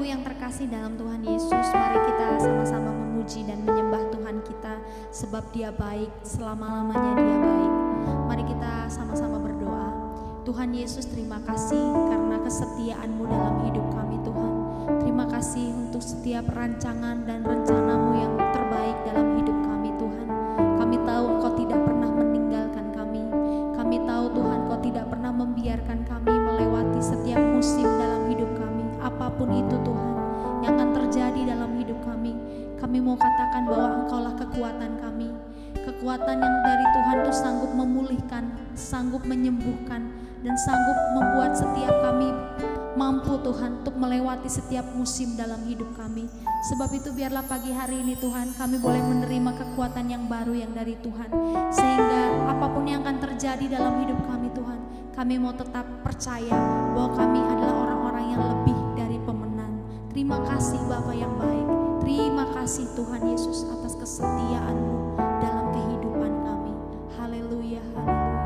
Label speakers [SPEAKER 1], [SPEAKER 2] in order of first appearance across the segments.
[SPEAKER 1] Ibu yang terkasih dalam Tuhan Yesus, mari kita sama-sama memuji dan menyembah Tuhan kita, sebab Dia baik, selama-lamanya Dia baik. Mari kita sama-sama berdoa. Tuhan Yesus, terima kasih karena kesetiaan-Mu dalam hidup kami Tuhan. Terima kasih untuk setiap rancangan dan rencana-Mu yang terbaik dalam hidup kami Tuhan. Kami tahu Engkau tidak pernah meninggalkan kami. Kami tahu Tuhan Engkau tidak pernah membiarkan kami melewati setiap musim dalam hidup kami. Apapun itu Tuhan yang akan terjadi dalam hidup kami, kami mau katakan bahwa Engkaulah kekuatan kami. Kekuatan yang dari Tuhan itu sanggup memulihkan, sanggup menyembuhkan, dan sanggup membuat setiap kami mampu Tuhan untuk melewati setiap musim dalam hidup kami. Sebab itu biarlah pagi hari ini Tuhan kami boleh menerima kekuatan yang baru yang dari Tuhan, sehingga apapun yang akan terjadi dalam hidup kami Tuhan, kami mau tetap percaya bahwa kami adalah orang-orang yang lebih dari pemenang. Terima kasih Bapa yang baik. Terima kasih Tuhan Yesus atas kesetiaan-Mu dalam kehidupan kami. Haleluya, haleluya.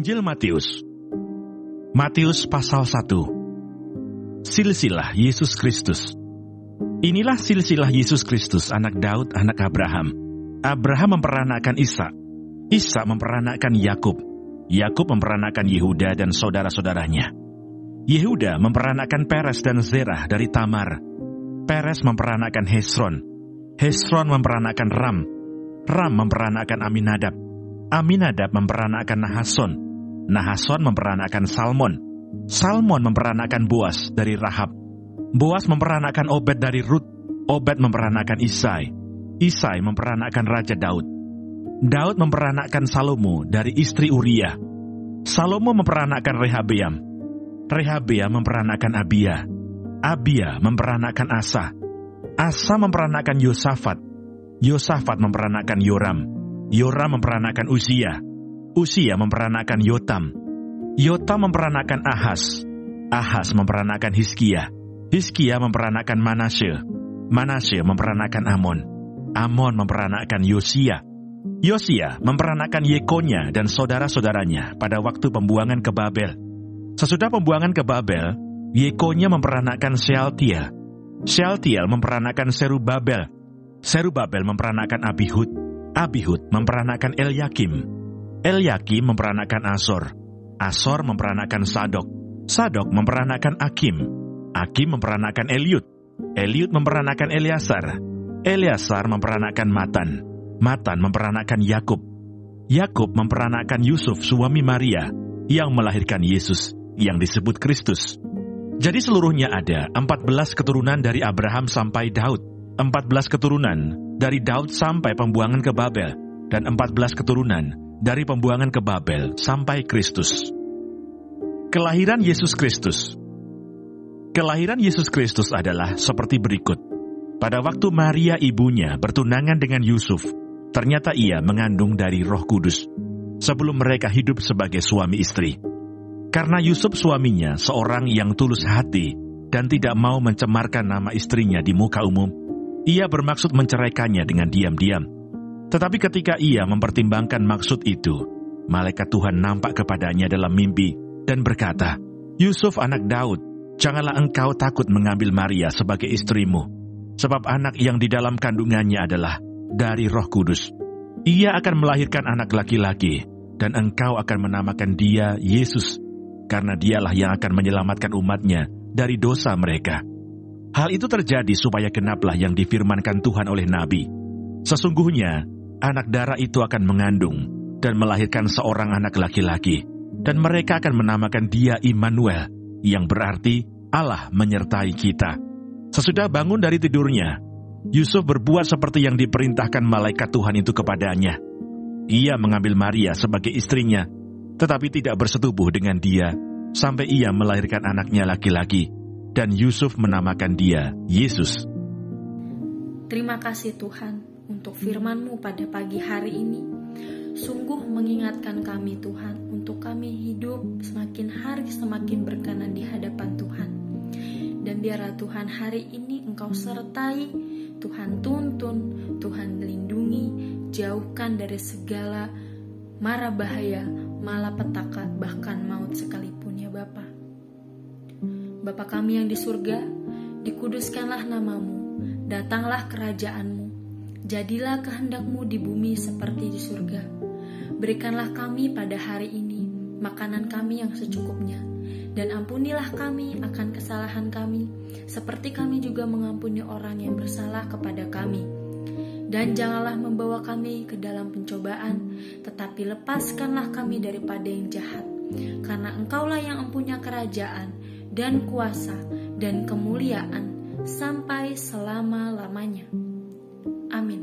[SPEAKER 2] Injil Matius. Matius pasal 1. Silsilah Yesus Kristus. Inilah silsilah Yesus Kristus, anak Daud, anak Abraham. Abraham memperanakan Ishak. Ishak memperanakan Yakub. Yakub memperanakan Yehuda dan saudara-saudaranya. Yehuda memperanakan Peres dan Zerah dari Tamar. Peres memperanakan Hesron. Hesron memperanakan Ram. Ram memperanakan Aminadab. Aminadab memperanakan Nahason. Nahason memperanakan Salmon. Salmon memperanakan Boas dari Rahab. Boas memperanakan Obed dari Rut. Obed memperanakan Isai. Isai memperanakan Raja Daud. Daud memperanakan Salomo dari istri Uria. Salomo memperanakan Rehabeam. Rehabeam memperanakan Abia. Abia memperanakan Asa. Asa memperanakan Yosafat. Yosafat memperanakan Yoram. Yoram memperanakan Uzia. Uzia memperanakan Yotam. Yotam memperanakan Ahaz. Ahaz memperanakan Hizkia. Hizkia memperanakan Manasye. Manasye memperanakan Amon. Amon memperanakan Yosia. Yosia memperanakan Yekonya dan saudara-saudaranya pada waktu pembuangan ke Babel. Sesudah pembuangan ke Babel, Yekonya memperanakan Shealtiel. Shealtiel memperanakan Serubabel. Serubabel memperanakan Abihud. Abihud memperanakan Elyakim. Elyakim memperanakan Azor. Azor memperanakan Sadok. Sadok memperanakan Akim. Akim memperanakan Eliud. Eliud memperanakan Eleasar. Eleasar memperanakan Matan. Matan memperanakan Yakub. Yakub memperanakan Yusuf suami Maria yang melahirkan Yesus yang disebut Kristus. Jadi seluruhnya ada 14 keturunan dari Abraham sampai Daud. 14 keturunan dari Daud sampai pembuangan ke Babel, dan 14 keturunan dari pembuangan ke Babel sampai Kristus. Kelahiran Yesus Kristus. Kelahiran Yesus Kristus adalah seperti berikut. Pada waktu Maria ibunya bertunangan dengan Yusuf, ternyata ia mengandung dari Roh Kudus sebelum mereka hidup sebagai suami istri. Karena Yusuf suaminya seorang yang tulus hati dan tidak mau mencemarkan nama istrinya di muka umum, ia bermaksud menceraikannya dengan diam-diam. Tetapi ketika ia mempertimbangkan maksud itu, malaikat Tuhan nampak kepadanya dalam mimpi dan berkata, "Yusuf anak Daud, janganlah engkau takut mengambil Maria sebagai istrimu, sebab anak yang di dalam kandungannya adalah dari Roh Kudus. Ia akan melahirkan anak laki-laki, dan engkau akan menamakan dia Yesus, karena dialah yang akan menyelamatkan umatnya dari dosa mereka." Hal itu terjadi supaya genaplah yang difirmankan Tuhan oleh Nabi. Sesungguhnya, anak darah itu akan mengandung dan melahirkan seorang anak laki-laki, dan mereka akan menamakan dia Immanuel, yang berarti Allah menyertai kita. Sesudah bangun dari tidurnya, Yusuf berbuat seperti yang diperintahkan malaikat Tuhan itu kepadanya. Ia mengambil Maria sebagai istrinya, tetapi tidak bersetubuh dengan dia, sampai ia melahirkan anaknya laki-laki, dan Yusuf menamakan dia Yesus.
[SPEAKER 3] Terima kasih Tuhan untuk firman-Mu pada pagi hari ini. Sungguh mengingatkan kami Tuhan untuk kami hidup semakin hari semakin berkenan di hadapan Tuhan. Dan biarlah Tuhan hari ini Engkau sertai, Tuhan tuntun, Tuhan lindungi, jauhkan dari segala mara bahaya, malapetaka, bahkan maut sekalipun ya Bapa. Bapa kami yang di surga, dikuduskanlah nama-Mu, datanglah kerajaan-Mu, jadilah kehendak-Mu di bumi seperti di surga. Berikanlah kami pada hari ini makanan kami yang secukupnya, dan ampunilah kami akan kesalahan kami, seperti kami juga mengampuni orang yang bersalah kepada kami. Dan janganlah membawa kami ke dalam pencobaan, tetapi lepaskanlah kami daripada yang jahat, karena Engkaulah yang mempunyai kerajaan, dan kuasa, dan kemuliaan, sampai selama-lamanya. Amin.